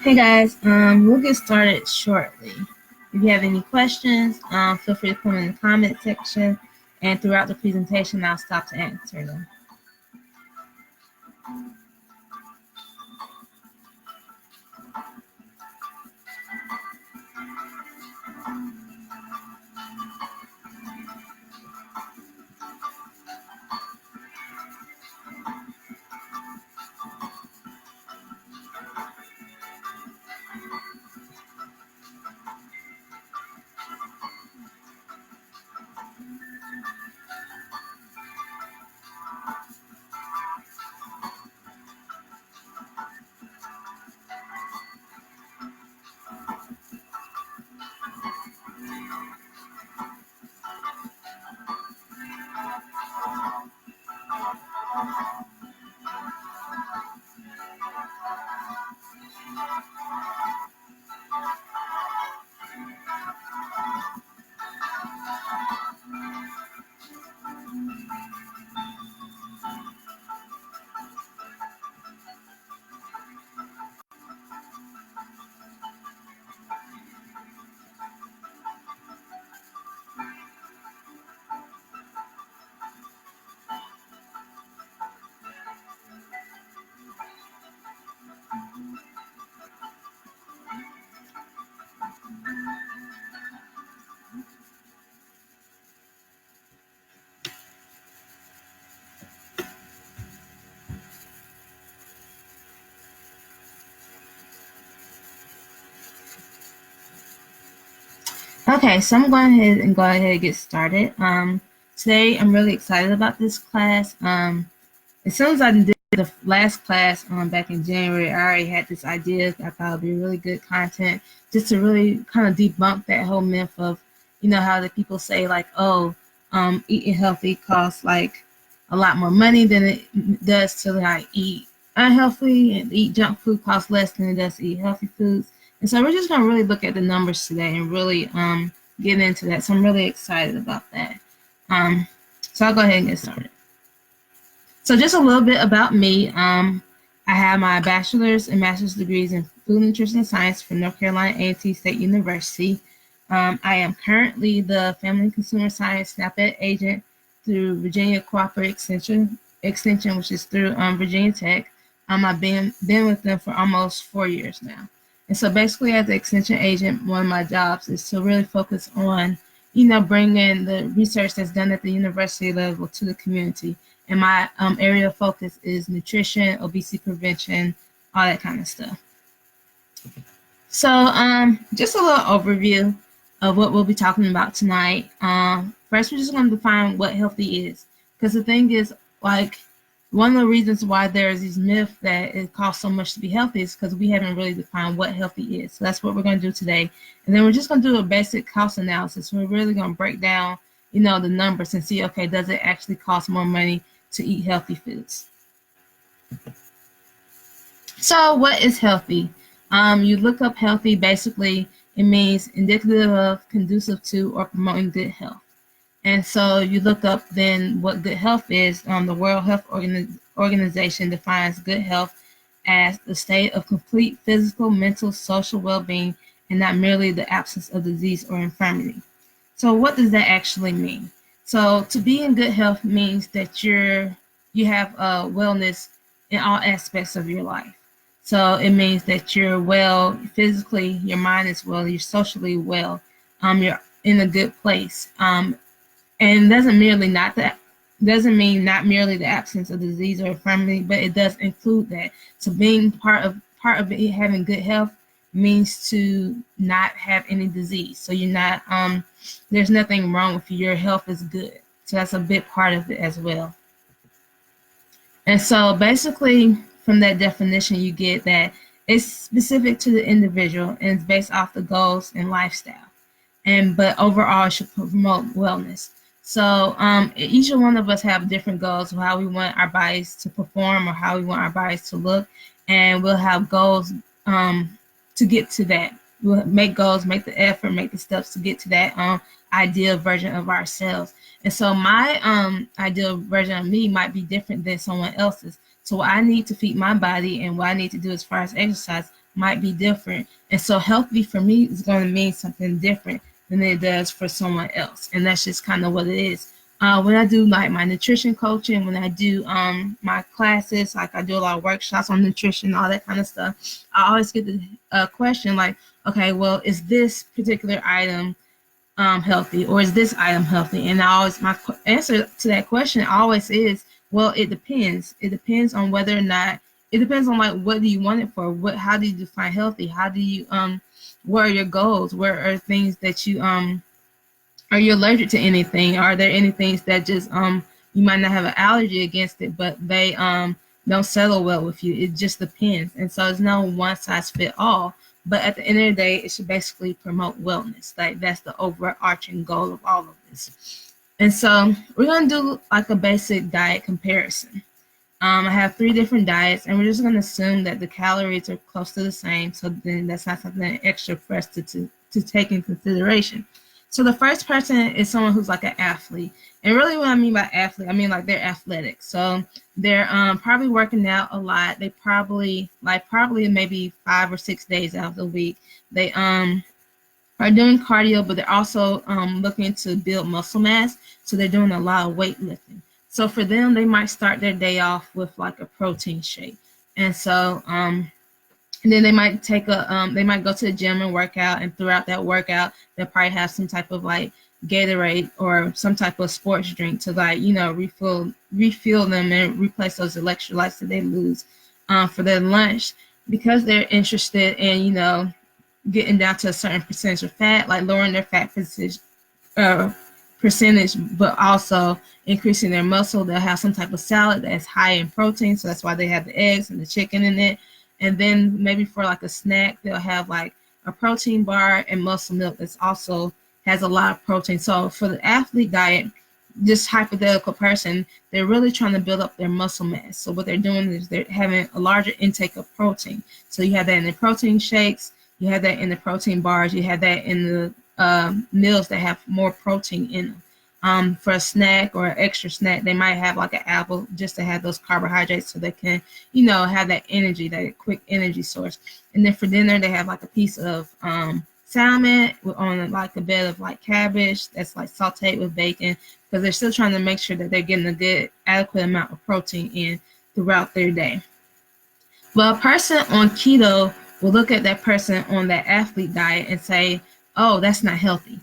Hey guys, we'll get started shortly. If you have any questions, feel free to put them in the comment section, and throughout the presentation, I'll stop to answer them. Okay, so I'm going ahead and get started. Today I'm really excited about this class. As soon as I did the last class back in January, I already had this idea that I thought would be really good content just to really kind of debunk that whole myth of, how the people say like, oh, eating healthy costs like a lot more money than it does to like eat unhealthy, and eat junk food costs less than it does to eat healthy foods. And so we're just going to really look at the numbers today and really get into that. So I'm really excited about that. So I'll go ahead and get started. So just a little bit about me. I have my bachelor's and master's degrees in food nutrition science from North Carolina A&T State University. I am currently the Family and Consumer Science SNAP-Ed agent through Virginia Cooperative Extension, which is through Virginia Tech. I've been with them for almost 4 years now. And so basically as an extension agent, one of my jobs is to really focus on bringing the research that's done at the university level to the community. And my area of focus is nutrition, obesity prevention, all that kind of stuff. So just a little overview of what we'll be talking about tonight. First, we're just going to define what healthy is, because the thing is, like, one of the reasons why there's these myths that it costs so much to be healthy is because we haven't really defined what healthy is. So that's what we're going to do today. And then we're just going to do a basic cost analysis. We're really going to break down, the numbers and see, okay, does it actually cost more money to eat healthy foods? So what is healthy? You look up healthy, basically, it means indicative of, conducive to, or promoting good health. And so you look up then what good health is. The World Health Organization defines good health as the state of complete physical, mental, social well-being, and not merely the absence of disease or infirmity. So what does that actually mean? So to be in good health means that you have wellness in all aspects of your life. So it means that you're well physically, your mind is well, you're socially well, you're in a good place. And doesn't mean not merely the absence of disease or infirmity, but it does include that. So being part of it, having good health means to not have any disease. So you're not there's nothing wrong with you. Your health is good. So that's a big part of it as well. And so basically from that definition you get that it's specific to the individual and it's based off the goals and lifestyle. But overall it should promote wellness. So each one of us have different goals of how we want our bodies to perform or how we want our bodies to look. And we'll have goals to get to that. We'll make goals, make the effort, make the steps to get to that ideal version of ourselves. And so my ideal version of me might be different than someone else's. So what I need to feed my body and what I need to do as far as exercise might be different. And so healthy for me is going to mean something different than it does for someone else. And that's just kind of what it is. When I do like my nutrition coaching, when I do my classes, like I do a lot of workshops on nutrition, all that kind of stuff, I always get the question like, okay, well, is this particular item healthy, or is this item healthy? And my answer to that question always is, well, it depends. It depends on whether or not, it depends on like, what do you want it for? How do you define healthy? How do you, what are your goals? Where are things that you, are you allergic to anything? Are there any things that just, you might not have an allergy against it, but they don't settle well with you? It just depends. And so it's no one size fit all. But at the end of the day, it should basically promote wellness. Like that's the overarching goal of all of this. And so we're going to do like a basic diet comparison. I have 3 different diets, and we're just going to assume that the calories are close to the same. So then that's not something extra for us to take in consideration. So the first person is someone who's like an athlete. And really what I mean by athlete, I mean like they're athletic. So they're probably working out a lot. They probably maybe 5 or 6 days out of the week. They are doing cardio, but they're also looking to build muscle mass. So they're doing a lot of weightlifting. So for them, they might start their day off with like a protein shake. And so and then they might they might go to the gym and work out, and throughout that workout, they'll probably have some type of like Gatorade or some type of sports drink to like, refill them and replace those electrolytes that they lose for their lunch, because they're interested in, getting down to a certain percentage of fat, like lowering their fat percentage, but also increasing their muscle. They'll have some type of salad that's high in protein. So that's why they have the eggs and the chicken in it. And then maybe for like a snack, they'll have like a protein bar and muscle milk that's also has a lot of protein. So for the athlete diet, this hypothetical person, they're really trying to build up their muscle mass. So what they're doing is they're having a larger intake of protein. So you have that in the protein shakes, you have that in the protein bars, you have that in the meals that have more protein in them. For a snack or an extra snack, they might have like an apple just to have those carbohydrates so they can, have that energy, that quick energy source. And then for dinner, they have like a piece of salmon on like a bed of like cabbage that's like sauteed with bacon, because they're still trying to make sure that they're getting a good adequate amount of protein in throughout their day. Well, a person on keto will look at that person on that athlete diet and say, oh, that's not healthy.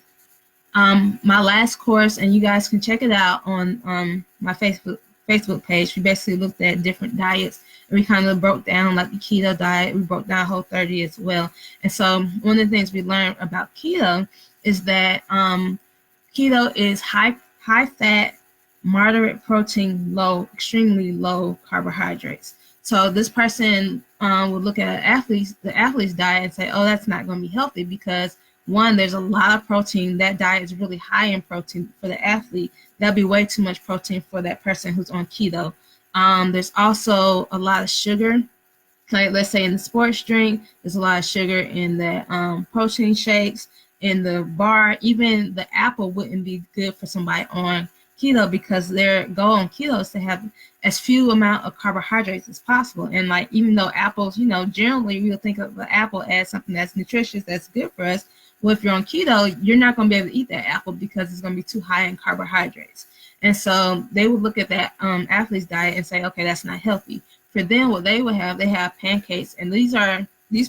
My last course, and you guys can check it out on my Facebook page. We basically looked at different diets, and we kind of broke down like the keto diet. We broke down Whole30 as well. And so one of the things we learned about keto is that keto is high fat, moderate protein, extremely low carbohydrates. So this person would look at the athlete's diet and say, oh, that's not going to be healthy because one, there's a lot of protein. That diet is really high in protein for the athlete. That'll be way too much protein for that person who's on keto. There's also a lot of sugar. Like let's say in the sports drink, there's a lot of sugar in the protein shakes, in the bar. Even the apple wouldn't be good for somebody on keto because their goal on keto is to have as few amount of carbohydrates as possible. And like even though apples, generally we'll think of the apple as something that's nutritious, that's good for us. Well, if you're on keto, you're not going to be able to eat that apple because it's going to be too high in carbohydrates. And so they would look at that athlete's diet and say, okay, that's not healthy. For them, what they would have, they have pancakes, and these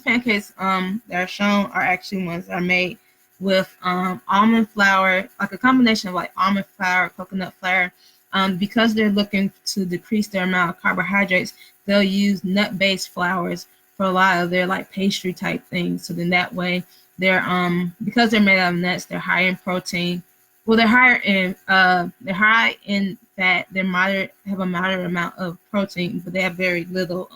pancakes that are shown are actually ones that are made with almond flour, like a combination of like almond flour, coconut flour. Because they're looking to decrease their amount of carbohydrates, they'll use nut-based flours for a lot of their like pastry type things. So then that way, they're because they're made out of nuts, they're high in protein. Well, they're high in fat. Have a moderate amount of protein, but they have very little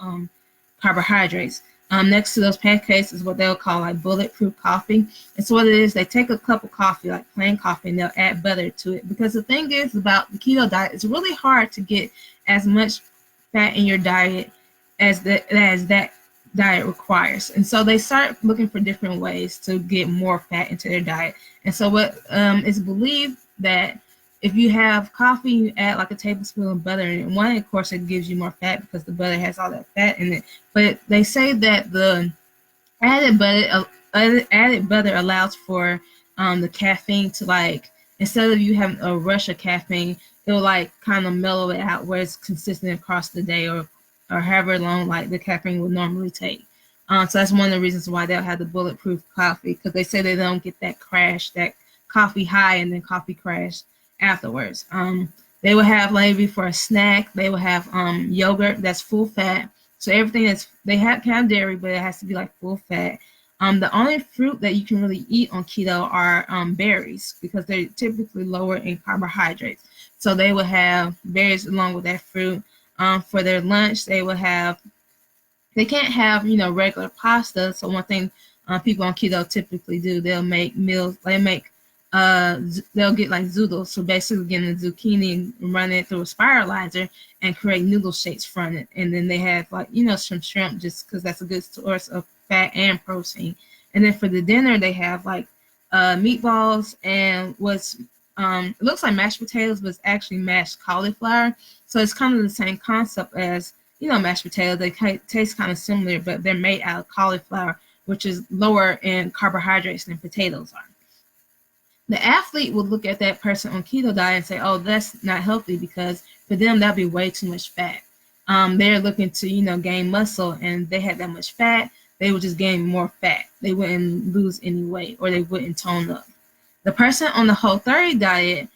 carbohydrates. Next to those pancakes is what they'll call like bulletproof coffee. And so what it is, they take a cup of coffee, like plain coffee, and they'll add butter to it. Because the thing is about the keto diet, it's really hard to get as much fat in your diet as that diet requires. And so they start looking for different ways to get more fat into their diet. And so what is believed that if you have coffee, you add like a tablespoon of butter in it. One, of course, it gives you more fat because the butter has all that fat in it. But they say that the added butter allows for the caffeine to like, instead of you having a rush of caffeine, it'll like kind of mellow it out where it's consistent across the day or however long like the caffeine would normally take. So that's one of the reasons why they'll have the bulletproof coffee, because they say they don't get that crash, that coffee high and then coffee crash afterwards. They will have maybe for a snack, they will have yogurt that's full fat. So everything they can have dairy, but it has to be like full fat. The only fruit that you can really eat on keto are berries because they're typically lower in carbohydrates. So they will have berries along with that fruit. For their lunch, they can't have, regular pasta. So one thing people on keto typically do, they'll make meals, they'll get like zoodles. So basically getting the zucchini and run it through a spiralizer and create noodle shapes from it. And then they have like, some shrimp just because that's a good source of fat and protein. And then for the dinner, they have like meatballs and it looks like mashed potatoes, but it's actually mashed cauliflower. So it's kind of the same concept as, mashed potatoes. They taste kind of similar, but they're made out of cauliflower, which is lower in carbohydrates than potatoes are. The athlete will look at that person on keto diet and say, oh, that's not healthy because for them, that'd be way too much fat. They're looking to, gain muscle, and they had that much fat, they would just gain more fat. They wouldn't lose any weight or they wouldn't tone up. The person on the Whole30 diet,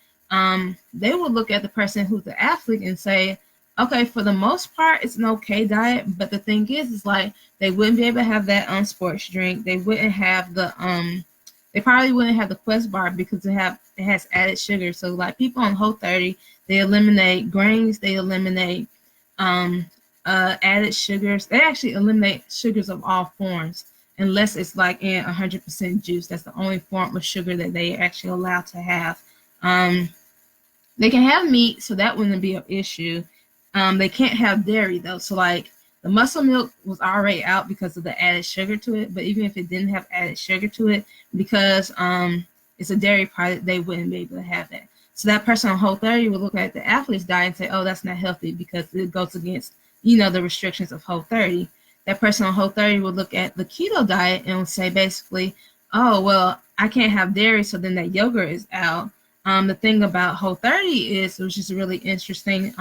they will look at the person who's the athlete and say, okay, for the most part, it's an okay diet, but the thing is like they wouldn't be able to have that sports drink. They wouldn't have they probably wouldn't have the Quest bar because it has added sugar. So like people on Whole30, they eliminate grains, they eliminate added sugars. They actually eliminate sugars of all forms unless it's like in 100% juice. That's the only form of sugar that they actually allow to have. They can have meat, so that wouldn't be an issue. They can't have dairy though. So like the muscle milk was already out because of the added sugar to it. But even if it didn't have added sugar to it, because it's a dairy product, they wouldn't be able to have that. So that person on Whole30 would look at the athlete's diet and say, oh, that's not healthy because it goes against, the restrictions of Whole30. That person on Whole30 would look at the keto diet and would say basically, oh, well, I can't have dairy, so then that yogurt is out. The thing about Whole30 is, which is really interesting,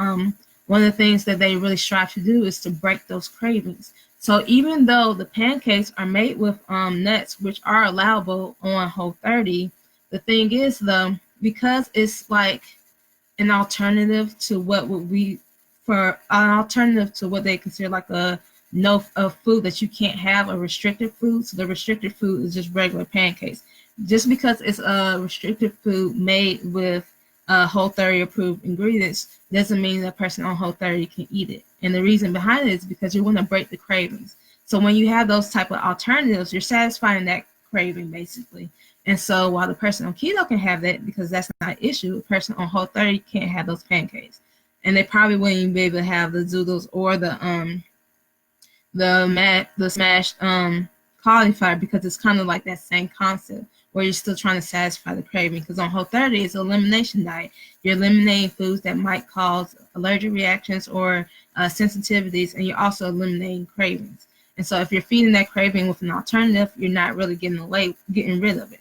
one of the things that they really strive to do is to break those cravings. So even though the pancakes are made with nuts, which are allowable on Whole30, the thing is though, because it's like an alternative to what would we for an alternative to what they consider like a food that you can't have, a restricted food. So the restricted food is just regular pancakes. Just because it's a restricted food made with Whole30 approved ingredients doesn't mean that person on Whole30 can eat it. And the reason behind it is because you want to break the cravings. So when you have those type of alternatives, you're satisfying that craving basically. And so while the person on keto can have that because that's not an issue, the person on Whole30 can't have those pancakes. And they probably wouldn't even be able to have the zoodles or the smashed cauliflower because it's kind of like that same concept where you're still trying to satisfy the craving. Because on Whole30 it's an elimination diet. You're eliminating foods that might cause allergic reactions or sensitivities, and you're also eliminating cravings. And so if you're feeding that craving with an alternative, you're not really getting rid of it.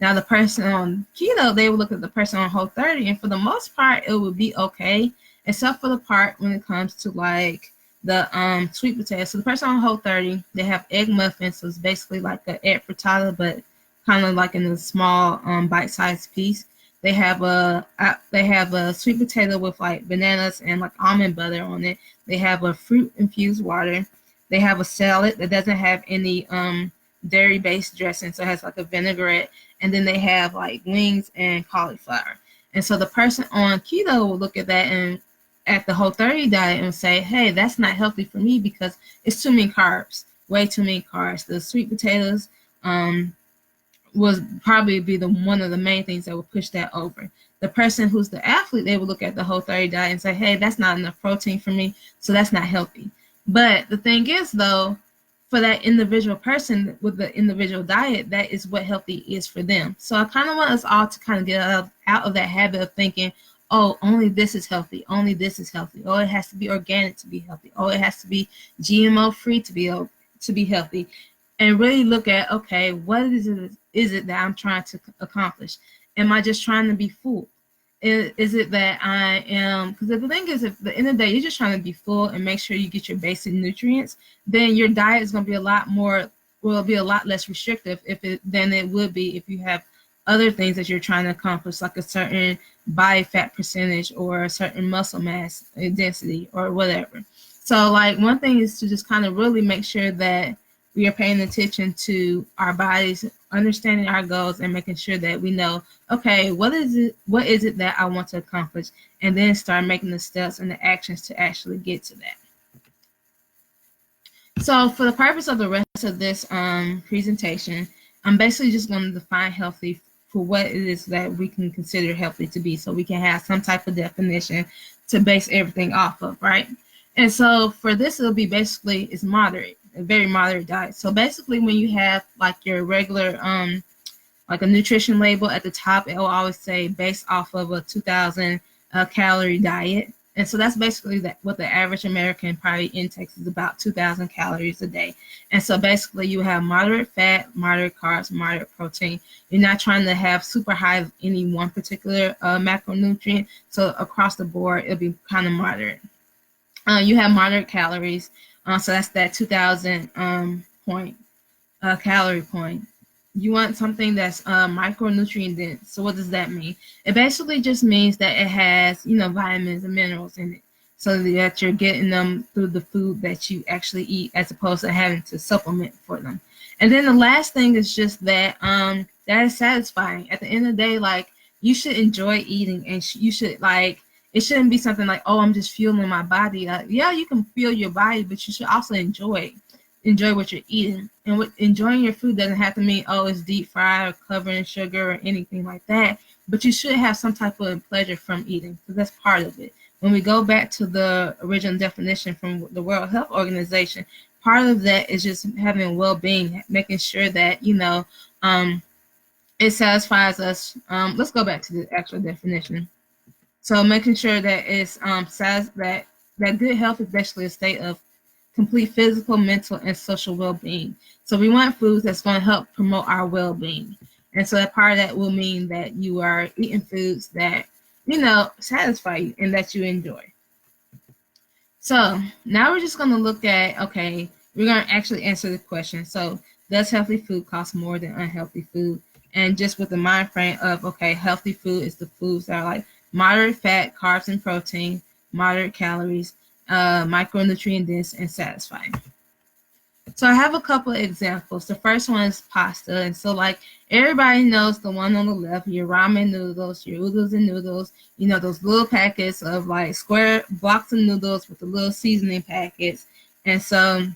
Now the person on keto, they would look at the person on Whole30, and for the most part, it would be okay, except for the part when it comes to like the sweet potato. So the person on Whole30, they have egg muffins, so it's basically like an egg frittata, but kind of like in a small bite-sized piece. They have a sweet potato with like bananas and like almond butter on it. They have a fruit infused water. They have a salad that doesn't have any dairy-based dressing, so it has like a vinaigrette. And then they have like wings and cauliflower. And so the person on keto will look at that and at the Whole30 diet and say, hey, that's not healthy for me because it's too many carbs, way too many carbs. The sweet potatoes was probably be one of the main things that would push that over. The person who's the athlete, they will look at the Whole30 diet and say, hey, that's not enough protein for me, so that's not healthy. But the thing is, though, for that individual person with the individual diet, that is what healthy is for them. So I kind of want us all to kind of get out of that habit of thinking, oh, only this is healthy, only this is healthy. Oh, it has to be organic to be healthy. Oh, it has to be GMO free to be healthy. And really look at, okay, what is it that I'm trying to accomplish? Am I just trying to be full? Is it that I am, because the thing is, if at the end of the day you're just trying to be full and make sure you get your basic nutrients, then your diet is going to be a lot less restrictive than it would be if you have other things that you're trying to accomplish, like a certain body fat percentage or a certain muscle mass density or whatever. So like one thing is to just kind of really make sure that we are paying attention to our bodies, understanding our goals, and making sure that we know, okay, what is it that I want to accomplish, and then start making the steps and the actions to actually get to that. So for the purpose of the rest of this presentation, I'm basically just going to define healthy for what it is that we can consider healthy to be, so we can have some type of definition to base everything off of, right? And so for this, it'll be basically, it's moderate. A very moderate diet. So basically when you have like your regular like a nutrition label at the top, it will always say based off of a 2,000 calorie diet. And so that's basically what the average American probably intakes is, about 2,000 calories a day. And so basically you have moderate fat, moderate carbs, moderate protein. You're not trying to have super high of any one particular macronutrient. So across the board, it'll be kind of moderate. You have moderate calories. So that's that 2,000 calorie point. You want something that's micronutrient dense. So what does that mean? It basically just means that it has, vitamins and minerals in it, so that you're getting them through the food that you actually eat, as opposed to having to supplement for them. And then the last thing is just that that is satisfying. At the end of the day, like, you should enjoy eating, and you should like. It shouldn't be something like, oh, I'm just fueling my body. Yeah, you can fuel your body, but you should also enjoy what you're eating. And enjoying your food doesn't have to mean, oh, it's deep fried or covered in sugar or anything like that. But you should have some type of pleasure from eating, because that's part of it. When we go back to the original definition from the World Health Organization, part of that is just having well-being, making sure that, it satisfies us. Let's go back to the actual definition. So making sure that it's that good health is basically a state of complete physical, mental, and social well-being. So we want foods that's going to help promote our well-being. And so that part of that will mean that you are eating foods that, satisfy you and that you enjoy. So now we're just going to look at, okay, we're going to actually answer the question. So does healthy food cost more than unhealthy food? and just with the mind frame of, okay, healthy food is the foods that are like moderate fat, carbs, and protein, moderate calories, micronutrient dense, and satisfying. So I have a couple of examples. The first one is pasta. And so like everybody knows the one on the left, your ramen noodles, your oodles and noodles, you know, those little packets of like square blocks of noodles with the little seasoning packets. And so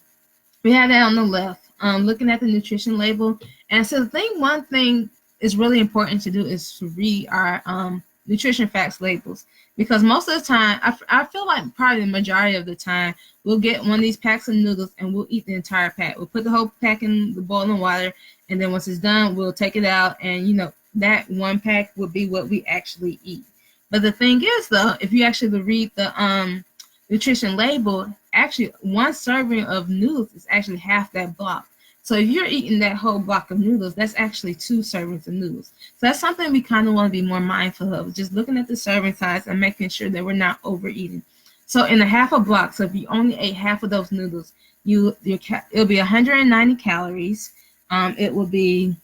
we have that on the left. Looking at the nutrition label. And so one thing is really important to do is to read our nutrition facts labels, because most of the time, I feel like probably the majority of the time, we'll get one of these packs of noodles and we'll eat the entire pack. We'll put the whole pack in the boiling water, and then once it's done, we'll take it out, and you know, that one pack will be what we actually eat. But the thing is though, if you actually read the nutrition label, actually one serving of noodles is actually half that block. So if you're eating that whole block of noodles, that's actually 2 servings of noodles. So that's something we kind of want to be more mindful of, just looking at the serving size and making sure that we're not overeating. So in a half a block, so if you only ate half of those noodles, it'll be 190 calories. It will be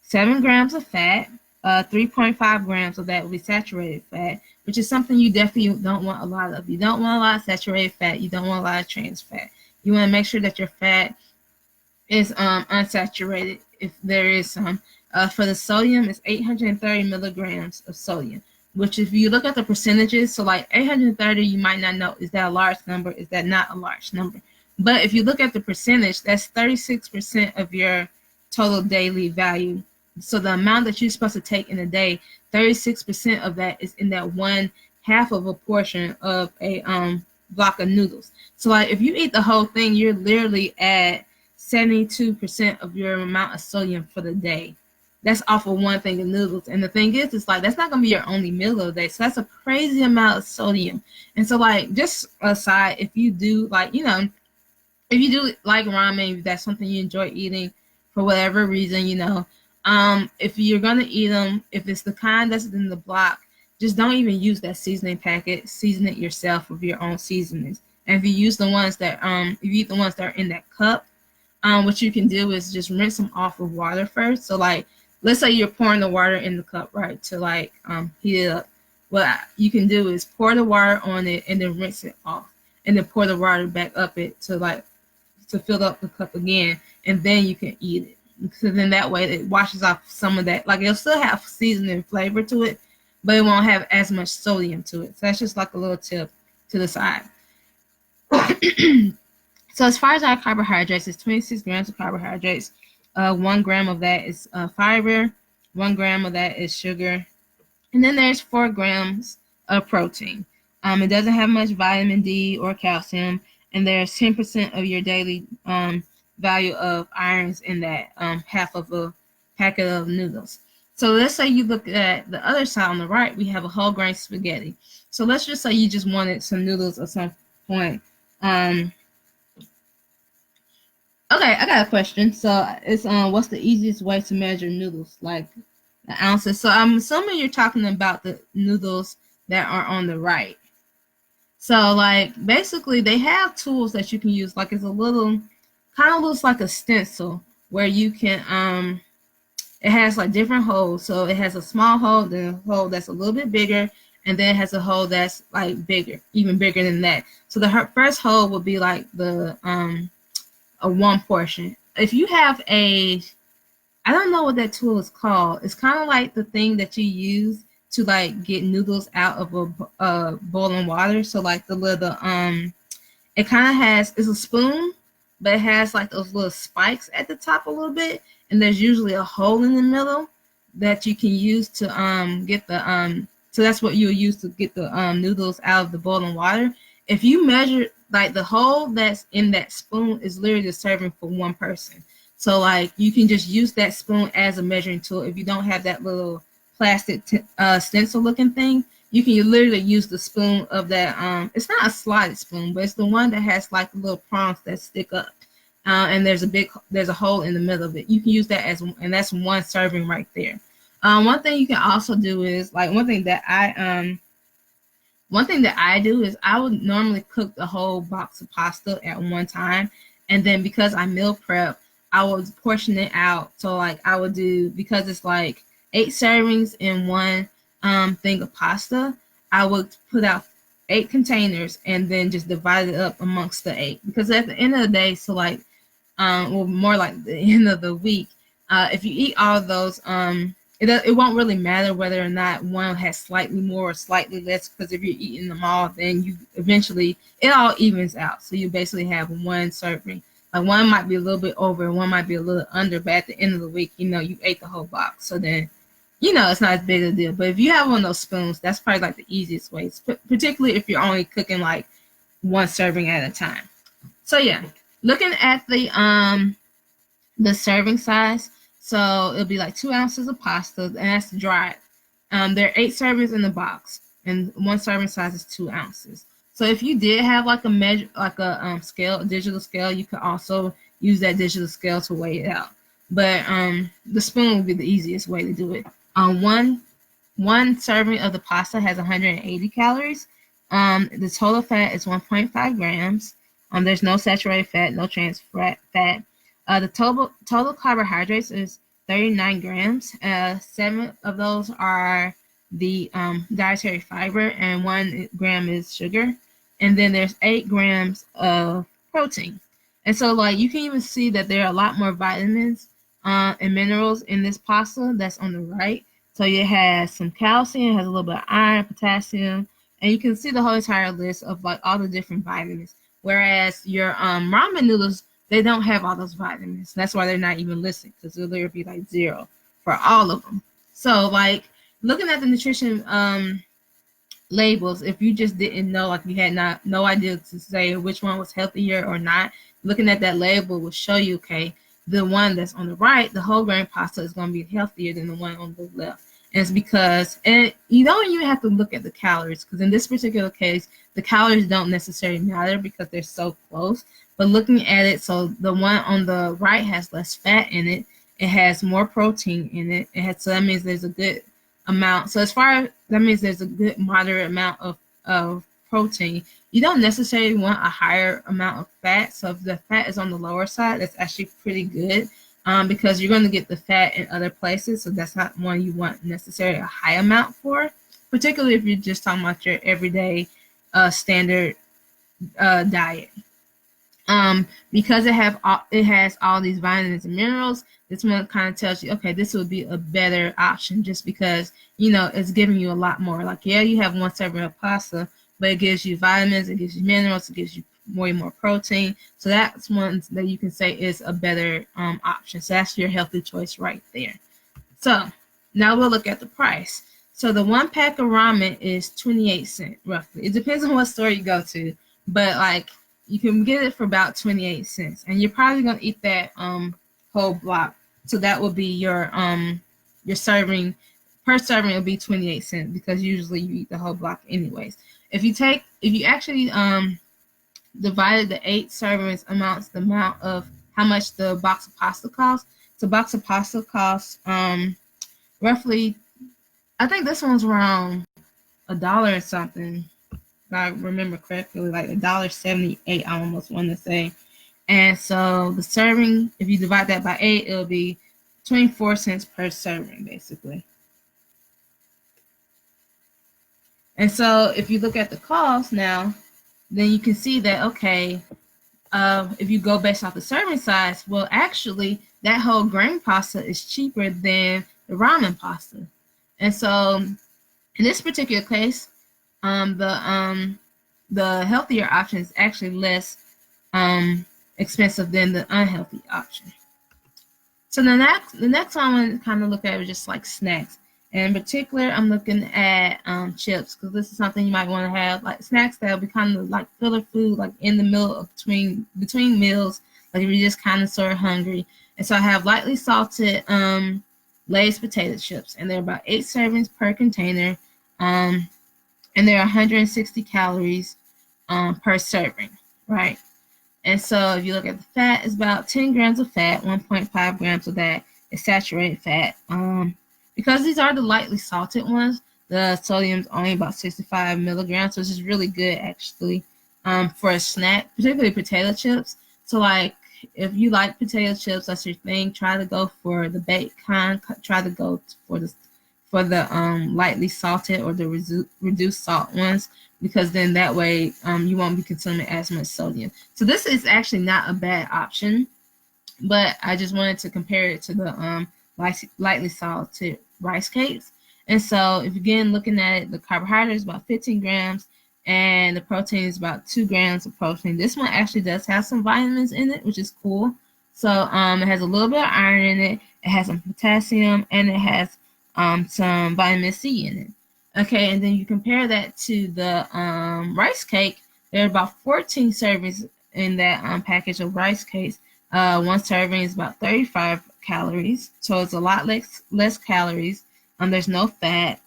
7 grams of fat. 3.5 grams of that will be saturated fat, which is something you definitely don't want a lot of. You don't want a lot of saturated fat. You don't want a lot of trans fat. You want to make sure that your fat is unsaturated, if there is some. For the sodium, it's 830 milligrams of sodium, which if you look at the percentages, so like 830, you might not know, is that a large number? Is that not a large number? But if you look at the percentage, that's 36% of your total daily value. So the amount that you're supposed to take in a day, 36% of that is in that 1/2 of a portion of a block of noodles. So like if you eat the whole thing, you're literally at 72% of your amount of sodium for the day. That's off of one thing of noodles. And the thing is, it's like, that's not going to be your only meal of the day. So that's a crazy amount of sodium. And so like, just aside, if you do like, you know, if you do like ramen, if that's something you enjoy eating for whatever reason, you know, if you're going to eat them, if it's the kind that's in the block, just don't even use that seasoning packet. Season it yourself with your own seasonings. And if you use the ones that, if you eat the ones that are in that cup, what you can do is just rinse them off with water first. So like, let's say you're pouring the water in the cup, right, to like heat it up. What you can do is pour the water on it and then rinse it off, and then pour the water back up it to fill up the cup again, and then you can eat it. So then that way it washes off some of that. Like it'll still have seasoning flavor to it, but it won't have as much sodium to it. So that's just like a little tip to the side. So as far as our carbohydrates, it's 26 grams of carbohydrates. 1 gram of that is fiber. 1 gram of that is sugar. And then there's 4 grams of protein. It doesn't have much vitamin D or calcium. And there's 10% of your daily value of irons in that half of a packet of noodles. So let's say you look at the other side on the right, we have a whole grain spaghetti. So let's just say you just wanted some noodles at some point. Okay, I got a question. So it's what's the easiest way to measure noodles, like the ounces? So I'm assuming you're talking about the noodles that are on the right. So like basically they have tools that you can use. Like it's a little, kind of looks like a stencil where you can it has like different holes. So it has a small hole, then a hole that's a little bit bigger, and then it has a hole that's like bigger, even bigger than that. So the first hole would be like the a 1 portion. If you have I don't know what that tool is called. It's kind of like the thing that you use to like get noodles out of a boiling water. So like the little it kind of has, it's a spoon, but it has like those little spikes at the top a little bit, and there's usually a hole in the middle that you can use to get the so that's what you'll use to get the noodles out of the boiling water. If you measure, like the hole that's in that spoon is literally serving for 1 person. So like you can just use that spoon as a measuring tool. If you don't have that little plastic stencil looking thing, you can literally use the spoon of that. It's not a slotted spoon, but it's the one that has like the little prongs that stick up. And there's a hole in the middle of it. You can use that and that's 1 serving right there. One thing you can also do is like one thing that I do is I would normally cook the whole box of pasta at one time, and then because I meal prep, I would portion it out. So like I would do, because it's like 8 servings in one thing of pasta, I would put out 8 containers and then just divide it up amongst the 8, because at the end of the day, so like well, more like the end of the week, if you eat all of those, it won't really matter whether or not one has slightly more or slightly less, because if you're eating them all, then you eventually, it all evens out. So you basically have one serving. Like one might be a little bit over, one might be a little under, but at the end of the week, you know, you ate the whole box. So then, you know, it's not as big a deal. But if you have one of those spoons, that's probably like the easiest way, particularly if you're only cooking like one serving at a time. So yeah, looking at the serving size, so it'll be like 2 ounces of pasta, and that's dried. There are 8 servings in the box, and one serving size is 2 ounces. So if you did have like a measure, like a scale, a digital scale, you could also use that digital scale to weigh it out. But the spoon would be the easiest way to do it. One serving of the pasta has 180 calories. The total fat is 1.5 grams. There's no saturated fat, no trans fat. The total carbohydrates is 39 grams. 7 of those are the dietary fiber, and 1 gram is sugar. And then there's 8 grams of protein. And so like you can even see that there are a lot more vitamins and minerals in this pasta that's on the right. So it has some calcium, has a little bit of iron, potassium, and you can see the whole entire list of like all the different vitamins. Whereas your ramen noodles, they don't have all those vitamins. That's why they're not even listed, because it'll literally be like 0 for all of them. So like looking at the nutrition labels, if you just didn't know, like you had no idea to say which one was healthier or not, looking at that label will show you, okay, the one that's on the right, the whole grain pasta, is going to be healthier than the one on the left. And it's because, and you don't even have to look at the calories, because in this particular case, the calories don't necessarily matter because they're so close. But looking at it, so the one on the right has less fat in it, it has more protein in it, so that means there's a good amount. So as far as that means there's a good moderate amount of protein. You don't necessarily want a higher amount of fat. So if the fat is on the lower side, that's actually pretty good, because you're going to get the fat in other places. So that's not one you want necessarily a high amount for, particularly if you're just talking about your everyday standard diet. Because it has all these vitamins and minerals, this one kind of tells you, okay, this would be a better option, just because, you know, it's giving you a lot more. Like, yeah, you have 1 serving of pasta, but it gives you vitamins, it gives you minerals, it gives you way more protein. So that's one that you can say is a better option. So that's your healthy choice right there. So now we'll look at the price. So the 1 pack of ramen is 28 cents roughly. It depends on what store you go to, but like you can get it for about 28 cents, and you're probably gonna eat that whole block. So that will be your serving. Per serving will be 28 cents, because usually you eat the whole block anyways. If you actually divided the 8 servings amongst the amount of how much the box of pasta costs. So box of pasta costs roughly, I think this one's around $1 or something, if I remember correctly, like $1.78, I almost want to say. And so the serving, if you divide that by 8, it'll be 24 cents per serving, basically. And so if you look at the cost now, then you can see that, okay, if you go based off the serving size, well, actually, that whole grain pasta is cheaper than the ramen pasta. And so in this particular case, the healthier option is actually less expensive than the unhealthy option. So the next one I want to kind of look at is just like snacks. And in particular, I'm looking at chips, because this is something you might want to have, like snacks that will be kind of like filler food, like in the middle of between meals, like if you're just kind of sort of hungry. And so I have lightly salted Lay's potato chips, and they're about 8 servings per container, and they're 160 calories per serving, right? And so if you look at the fat, it's about 10 grams of fat, 1.5 grams of that is saturated fat. Because these are the lightly salted ones, the sodium's only about 65 milligrams, which is really good actually for a snack, particularly potato chips. So like if you like potato chips, that's your thing, try to go for the baked kind. Try to go for the lightly salted or the reduced salt ones, because then that way you won't be consuming as much sodium. So this is actually not a bad option, but I just wanted to compare it to the lightly salted rice cakes. And so if again looking at it, the carbohydrate is about 15 grams and the protein is about 2 grams of protein. This one actually does have some vitamins in it, which is cool. So it has a little bit of iron in it, it has some potassium, and it has some vitamin C in it. Okay, and then you compare that to the rice cake. There are about 14 servings in that package of rice cakes. One serving is about 35 calories, so it's a lot less calories. There's no fat.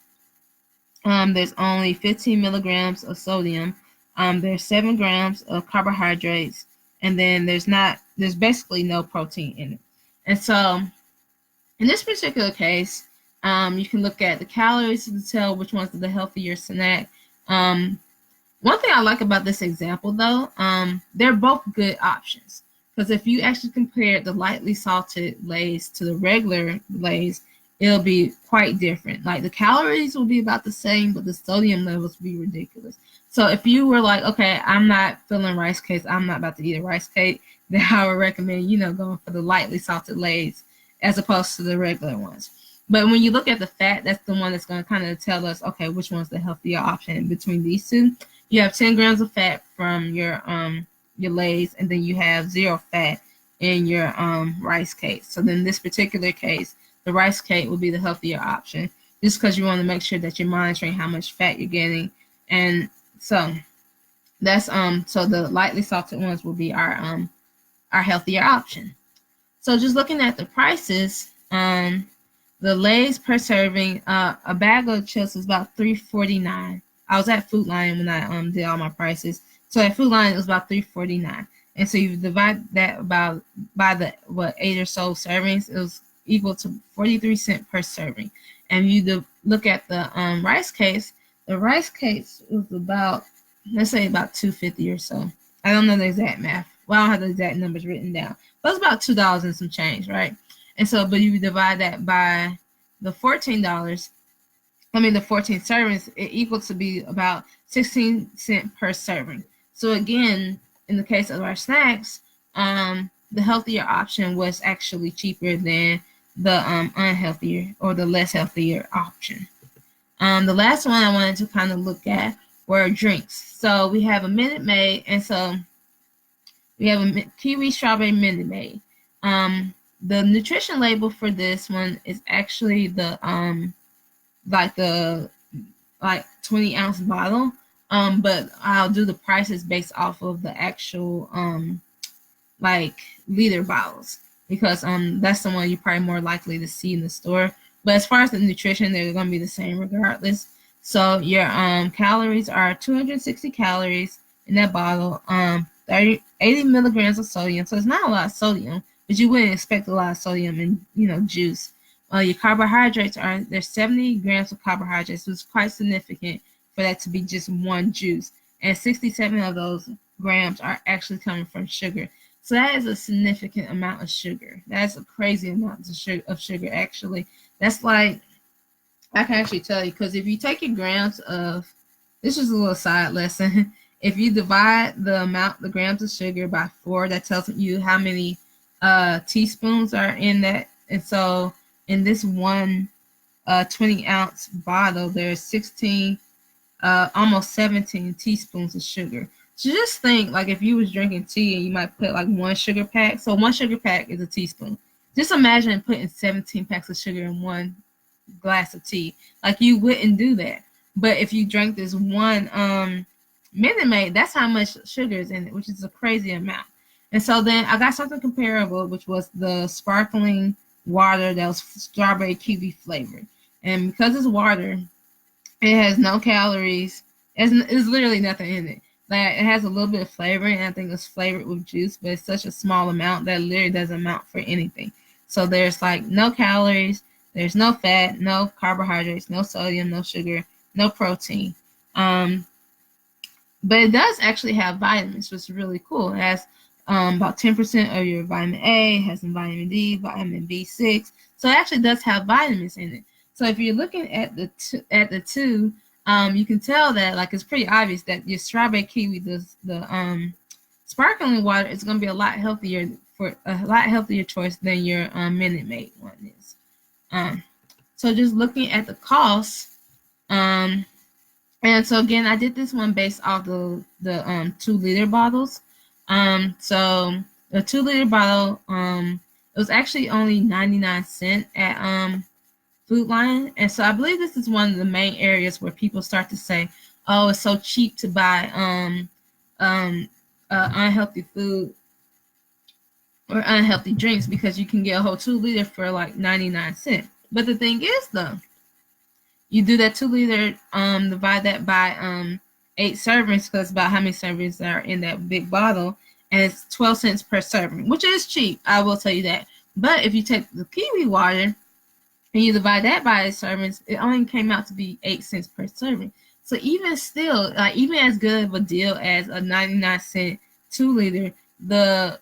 There's only 15 milligrams of sodium. There's 7 grams of carbohydrates, and then there's basically no protein in it. And so in this particular case, you can look at the calories to tell which one's the healthier snack. One thing I like about this example, though, they're both good options. Because if you actually compare the lightly salted Lay's to the regular Lay's, it'll be quite different. Like the calories will be about the same, but the sodium levels will be ridiculous. So if you were like, okay, I'm not feeling rice cakes, I'm not about to eat a rice cake, then I would recommend, going for the lightly salted Lay's as opposed to the regular ones. But when you look at the fat, that's the one that's going to kind of tell us, okay, which one's the healthier option between these two. You have 10 grams of fat from your Lay's, and then you have 0 fat in your rice cake. So then in this particular case, the rice cake will be the healthier option, just because you want to make sure that you're monitoring how much fat you're getting. And so that's so the lightly salted ones will be our healthier option. So just looking at the prices, the Lay's per serving, a bag of chips is about $3.49. I was at Food Lion when I did all my prices. So at Food Lion it was about $3.49. And so you divide that by the 8 or so servings, it was equal to 43 cents per serving. And you look at the rice cakes, the rice cakes was about, let's say about $2.50 or so. I don't know the exact math. Well, I don't have the exact numbers written down. But it's about $2 and some change, right? And so, but you divide that by the $14, the 14 servings, it equals to be about 16 cents per serving. So again, in the case of our snacks, the healthier option was actually cheaper than the unhealthier or the less healthier option. The last one I wanted to kind of look at were drinks. So we have a Minute Maid, and so we have a kiwi strawberry Minute Maid. The nutrition label for this one is actually the 20-ounce bottle. But I'll do the prices based off of the actual liter bottles, because that's the one you're probably more likely to see in the store. But as far as the nutrition, they're going to be the same regardless. So your calories are 260 calories in that bottle, 80 milligrams of sodium. So it's not a lot of sodium, but you wouldn't expect a lot of sodium in juice. Your carbohydrates there's 70 grams of carbohydrates, which is quite significant for that to be just one juice. And 67 of those grams are actually coming from sugar. So that is a significant amount of sugar. That's a crazy amount of sugar, actually. That's like, I can actually tell you, because if you take your grams of, this is a little side lesson, if you divide the grams of sugar by 4, that tells you how many teaspoons are in that. And so in this one 20-ounce bottle, there's almost 17 teaspoons of sugar. So just think, like if you was drinking tea and you might put like 1 sugar pack. So 1 sugar pack is a teaspoon. Just imagine putting 17 packs of sugar in 1 glass of tea. Like you wouldn't do that. But if you drank this one Minute Maid, that's how much sugar is in it, which is a crazy amount. And so then I got something comparable, which was the sparkling water that was strawberry kiwi flavored. And because it's water, it has no calories. It's literally nothing in it. Like it has a little bit of flavor, and I think it's flavored with juice, but it's such a small amount that literally doesn't amount for anything. So there's like no calories, there's no fat, no carbohydrates, no sodium, no sugar, no protein. But it does actually have vitamins, which is really cool. It has about 10% of your vitamin A, has some vitamin D, vitamin B6. So it actually does have vitamins in it. So if you're looking at the two, you can tell that, like, it's pretty obvious that your strawberry kiwi, the sparkling water, is going to be a lot healthier choice than your Minute Maid one is. So just looking at the cost, and so again, I did this one based off the 2-liter bottles. So the 2-liter bottle, it was actually only 99 cents at Food Lion, and so I believe this is one of the main areas where people start to say, "Oh, it's so cheap to buy unhealthy food or unhealthy drinks because you can get a whole 2-liter for like 99 cents." But the thing is, though, you do that 2-liter, divide that by 8 servings, because about how many servings are in that big bottle, and it's 12 cents per serving, which is cheap, I will tell you that. But if you take the kiwi water and you divide that by 8 servings, it only came out to be 8 cents per serving. So even still, like, even as good of a deal as a 99 cent 2-liter, the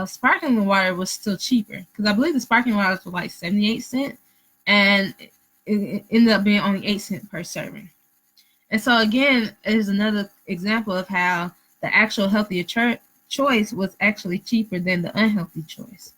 sparkling water was still cheaper, because I believe the sparkling water was like 78 cents, and it ended up being only 8 cents per serving. And so again, is another example of how the actual healthier choice was actually cheaper than the unhealthy choice.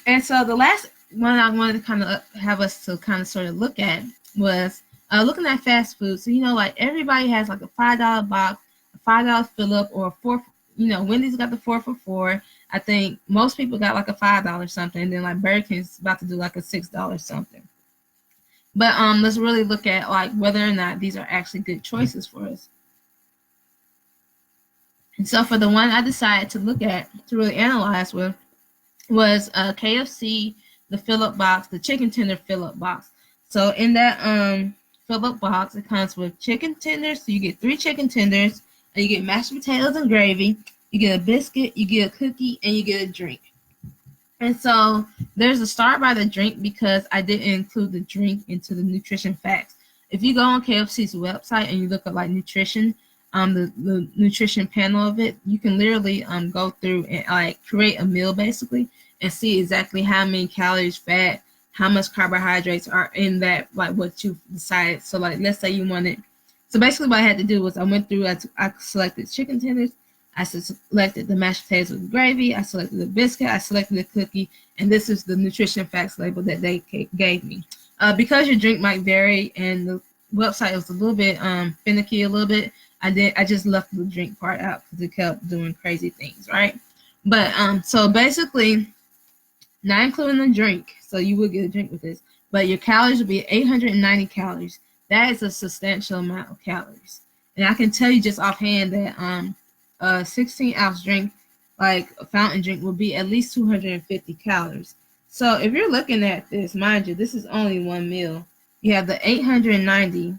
And so the last one I wanted to kind of have us to kind of sort of look at was looking at fast food. So, like, everybody has like a $5 box, a $5 fill up, or a 4. Wendy's got the 4 for $4. I think most people got like a $5 something, and then like Burger King's about to do like a $6 something. But let's really look at like whether or not these are actually good choices for us. And so for the one I decided to look at to really analyze with was KFC, the fill-up box, the chicken tender fill-up box. So in that fill-up box, it comes with chicken tenders. So you get 3 chicken tenders, and you get mashed potatoes and gravy. You get a biscuit, you get a cookie, and you get a drink. And so there's a start by the drink because I didn't include the drink into the nutrition facts. If you go on KFC's website and you look at like nutrition, the nutrition panel of it, you can literally go through and like create a meal basically and see exactly how many calories, fat, how much carbohydrates are in that, like what you decided. So like, let's say you wanted. So basically what I had to do was I went through, I selected chicken tenders, I selected the mashed potatoes with gravy, I selected the biscuit, I selected the cookie, and this is the nutrition facts label that they gave me. Because your drink might vary and the website was a little bit finicky a little bit, I just left the drink part out because it kept doing crazy things, right? But so basically, not including the drink, so you will get a drink with this, but your calories will be 890 calories. That is a substantial amount of calories. And I can tell you just offhand that a 16-ounce drink, like a fountain drink, will be at least 250 calories. So if you're looking at this, mind you, this is only one meal. You have the 890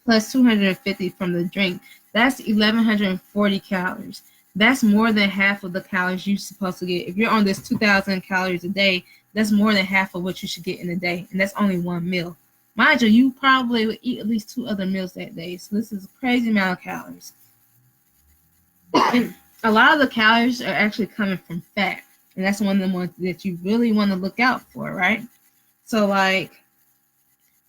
plus 250 from the drink. That's 1,140 calories. That's more than half of the calories you're supposed to get. If you're on this 2,000 calories a day, that's more than half of what you should get in a day. And that's only one meal. Mind you, you probably would eat at least 2 other meals that day. So this is a crazy amount of calories. A lot of the calories are actually coming from fat. And that's one of the ones that you really want to look out for, right? So like,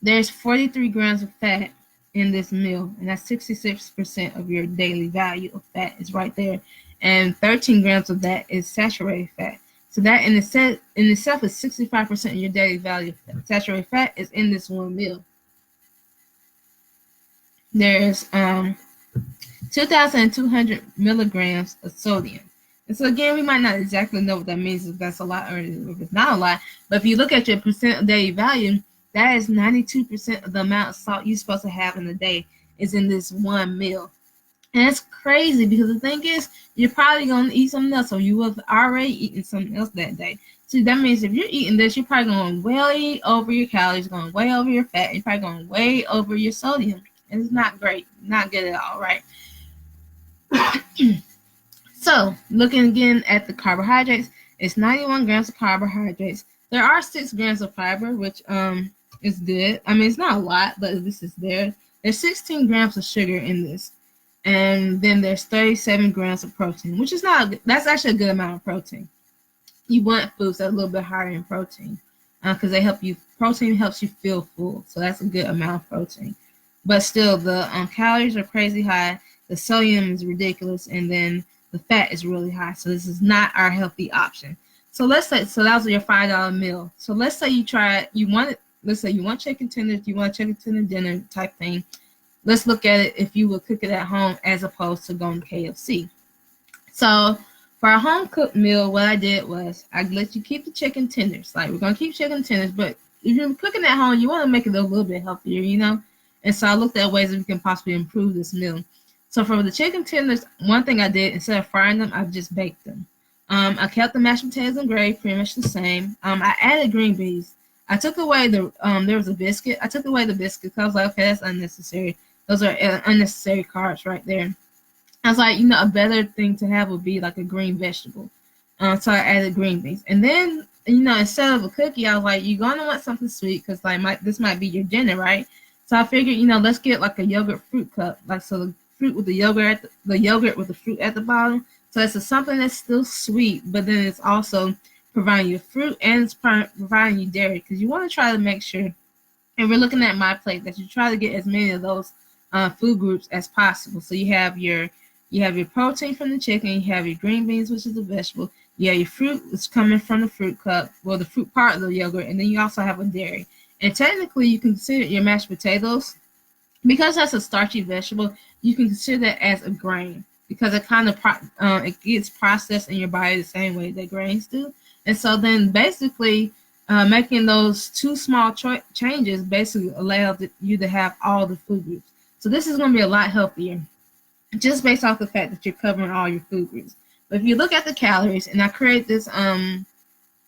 there's 43 grams of fat in this meal, and that's 66% of your daily value of fat is right there. And 13 grams of that is saturated fat. So that in itself is 65% of your daily value of fat. Saturated fat is in this one meal. There's 2,200 milligrams of sodium. And so again, we might not exactly know what that means, if that's a lot or if it's not a lot. But if you look at your percent of daily value, that is 92% of the amount of salt you're supposed to have in a day is in this one meal. And it's crazy because the thing is, you're probably going to eat something else, or you have already eaten something else that day. So that means if you're eating this, you're probably going way over your calories, going way over your fat, you're probably going way over your sodium. And it's not great, not good at all, right? So, looking again at the carbohydrates, it's 91 grams of carbohydrates. There are 6 grams of fiber, which is good. I mean, it's not a lot, but this is there. There's 16 grams of sugar in this. And then there's 37 grams of protein, which is not, that's actually a good amount of protein. You want foods that are a little bit higher in protein because they help you, protein helps you feel full. So that's a good amount of protein. But still, the calories are crazy high. The sodium is ridiculous. And then the fat is really high. So this is not our healthy option. So let's say, so that was your $5 meal. So let's say you try, let's say you want chicken tenders, you want chicken tender dinner type thing. Let's look at it if you would cook it at home as opposed to going to KFC. So for a home cooked meal, what I did was I let you keep the chicken tenders. Like, we're going to keep chicken tenders, but if you're cooking at home, you want to make it a little bit healthier, you know? And so I looked at ways that we can possibly improve this meal. So for the chicken tenders, one thing I did, instead of frying them, I just baked them. I kept the mashed potatoes and gravy pretty much the same. I added green beans. I took away the, there was a biscuit. I took away the biscuit because I was like, okay, that's unnecessary. Those are unnecessary carbs right there. I was like, you know, a better thing to have would be like a green vegetable. So I added green beans. And then, you know, instead of a cookie, I was like, you're going to want something sweet because like this might be your dinner, right? So I figured, you know, let's get like a yogurt fruit cup. Like, so the fruit with the yogurt, the yogurt with the fruit at the bottom. So it's something that's still sweet, but then it's also providing you fruit and it's providing you dairy because you want to try to make sure, and we're looking at my plate, that you try to get as many of those food groups as possible. So you have your protein from the chicken, you have your green beans, which is a vegetable, you have your fruit, which is coming from the fruit cup, well, the fruit part of the yogurt, and then you also have a dairy. And technically, you can consider your mashed potatoes, because that's a starchy vegetable, you can consider that as a grain because it kind of it gets processed in your body the same way that grains do. And so then basically making those two small changes basically allows you to have all the food groups. So this is going to be a lot healthier just based off the fact that you're covering all your food groups. But if you look at the calories, and I create this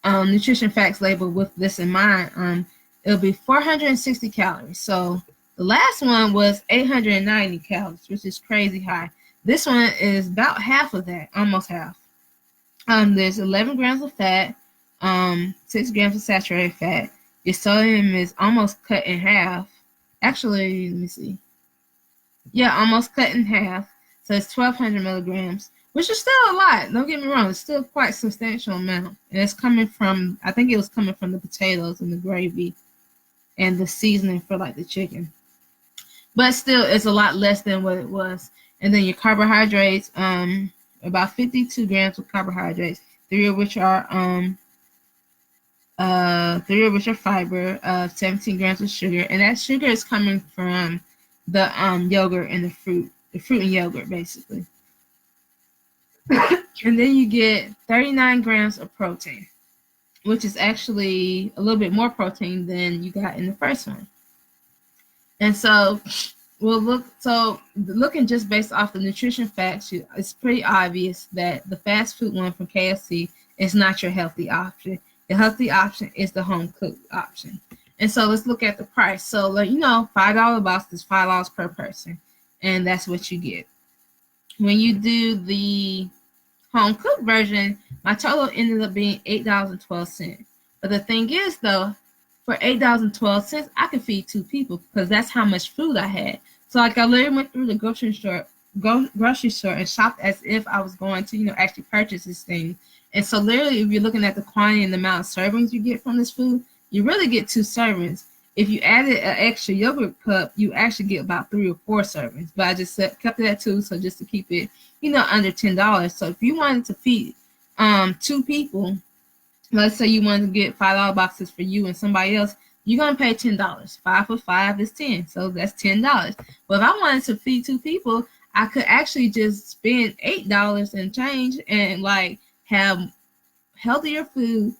nutrition facts label with this in mind, it'll be 460 calories. So the last one was 890 calories, which is crazy high. This one is about half of that, almost half. There's 11 grams of fat, 6 grams of saturated fat. Your sodium is almost cut in half. Actually, let me see. Yeah, almost cut in half. So it's 1,200 milligrams, which is still a lot. Don't get me wrong. It's still quite a substantial amount. And it's coming from, I think it was coming from the potatoes and the gravy and the seasoning for like the chicken. But still, it's a lot less than what it was. And then your carbohydrates, about 52 grams of carbohydrates, three of which are fiber, 17 grams of sugar, and that sugar is coming from the yogurt and the fruit and yogurt basically. And then you get 39 grams of protein, which is actually a little bit more protein than you got in the first one. And so looking just based off the nutrition facts, it's pretty obvious that the fast food one from KFC is not your healthy option. The healthy option is the home cooked option. And so let's look at the price. So, like, you know, $5 box is $5 per person, and that's what you get. When you do the home cooked version, my total ended up being $8.12. But the thing is, though, for $8.12, I could feed 2 people because that's how much food I had. So, like, I literally went through the grocery store and shopped as if I was going to, you know, actually purchase this thing. And so, literally, if you're looking at the quantity and the amount of servings you get from this food, you really get 2 servings. If you added an extra yogurt cup, you actually get about 3 or 4 servings. But I just kept it at 2, so just to keep it, you know, under $10. So if you wanted to feed 2 people, let's say you wanted to get $5 boxes for you and somebody else, you're gonna pay $10. 5 for 5 is 10, so that's $10. But if I wanted to feed 2 people, I could actually just spend $8 and change and like have healthier food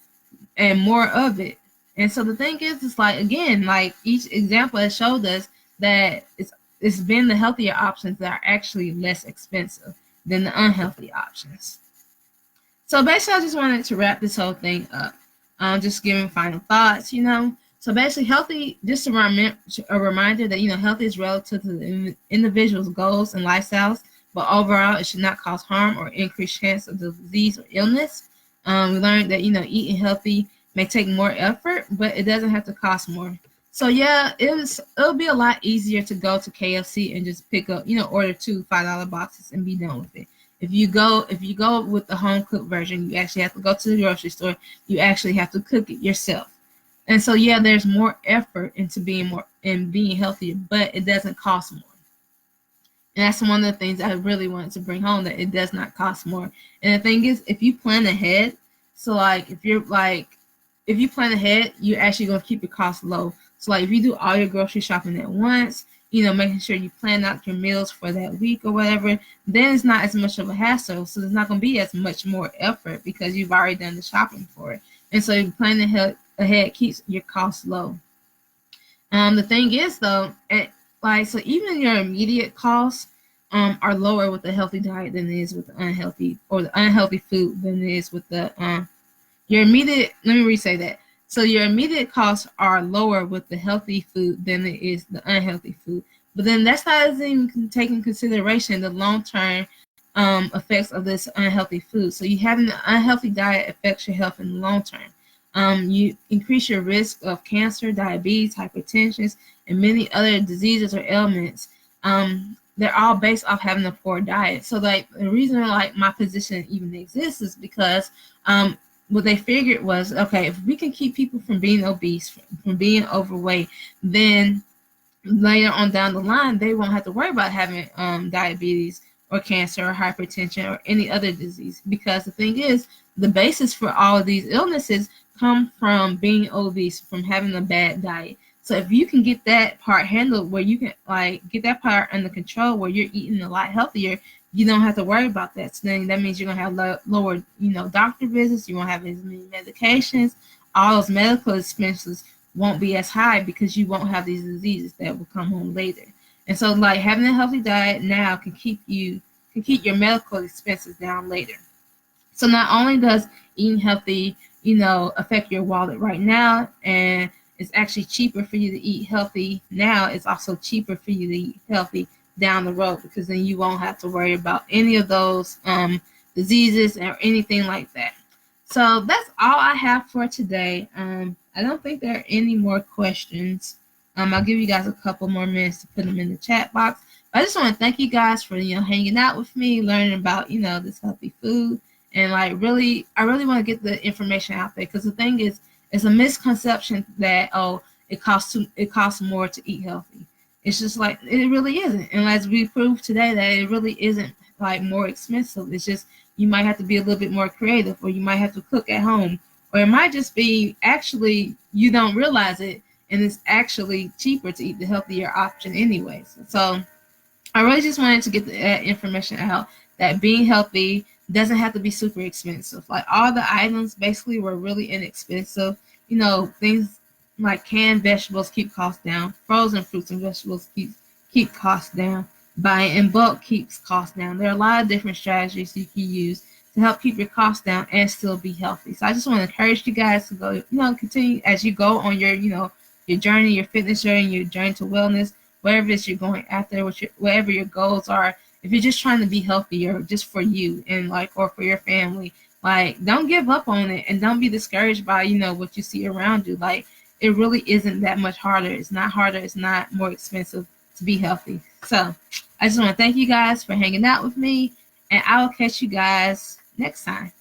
and more of it. And so the thing is, it's like, again, like each example has showed us that it's been the healthier options that are actually less expensive than the unhealthy options. So basically, I just wanted to wrap this whole thing up. Just giving final thoughts, you know. So basically, healthy, just a reminder that, you know, healthy is relative to the individual's goals and lifestyles, but overall, it should not cause harm or increase chance of disease or illness. We learned that, you know, eating healthy may take more effort, but it doesn't have to cost more. So yeah, it'll be a lot easier to go to KFC and just pick up, order two $5 boxes and be done with it. If you go with the home cooked version, you actually have to go to the grocery store. You actually have to cook it yourself. And so yeah, there's more effort into being healthier, but it doesn't cost more. And that's one of the things I really wanted to bring home, that it does not cost more. And the thing is, if you plan ahead, so like if you plan ahead, you're actually gonna keep your costs low. So like if you do all your grocery shopping at once, making sure you plan out your meals for that week or whatever, then it's not as much of a hassle. So there's not gonna be as much more effort because you've already done the shopping for it. And so planning ahead keeps your costs low. The thing is though, so even your immediate costs are lower with a healthy diet than it is with the unhealthy food than it is with the your immediate. Let me re-say that. So your immediate costs are lower with the healthy food than it is the unhealthy food. But then that's not even taking consideration the long-term effects of this unhealthy food. So you having an unhealthy diet affects your health in the long term. You increase your risk of cancer, diabetes, hypertension, and many other diseases or ailments. They're all based off having a poor diet. So like the reason like my position even exists is because what they figured was, okay, if we can keep people from being obese, from being overweight, then later on down the line, they won't have to worry about having diabetes or cancer or hypertension or any other disease. Because the thing is, the basis for all of these illnesses come from being obese, from having a bad diet. So if you can get that part handled, where you can like get that part under control, where you're eating a lot healthier, you don't have to worry about that. So then that means you're gonna have lower, doctor visits. You won't have as many medications. All those medical expenses won't be as high because you won't have these diseases that will come home later. And so like having a healthy diet now can keep your medical expenses down later. So not only does eating healthy, affect your wallet right now, and it's actually cheaper for you to eat healthy now, it's also cheaper for you to eat healthy down the road, because then you won't have to worry about any of those diseases or anything like that. So that's all I have for today. I don't think there are any more questions. I'll give you guys a couple more minutes to put them in the chat box. But I just want to thank you guys for hanging out with me, learning about this healthy food, and I really want to get the information out there, because the thing is, it's a misconception that it costs more to eat healthy. It's just like it really isn't, and as we proved today, that it really isn't like more expensive. It's just you might have to be a little bit more creative, or you might have to cook at home, or it might just be actually you don't realize it, and it's actually cheaper to eat the healthier option anyways. So I really just wanted to get that information out, that being healthy doesn't have to be super expensive. Like all the items basically were really inexpensive. Things like canned vegetables keep costs down. Frozen fruits and vegetables keep costs down. Buying in bulk keeps costs down. There are a lot of different strategies you can use to help keep your costs down and still be healthy. So I just want to encourage you guys to go, continue as you go on your, your journey, your fitness journey, your journey to wellness, whatever it is you're going after, whatever your goals are. If you're just trying to be healthier just for you and or for your family, don't give up on it, and don't be discouraged by, what you see around you. It really isn't that much harder. It's not harder. It's not more expensive to be healthy. So I just want to thank you guys for hanging out with me, and I will catch you guys next time.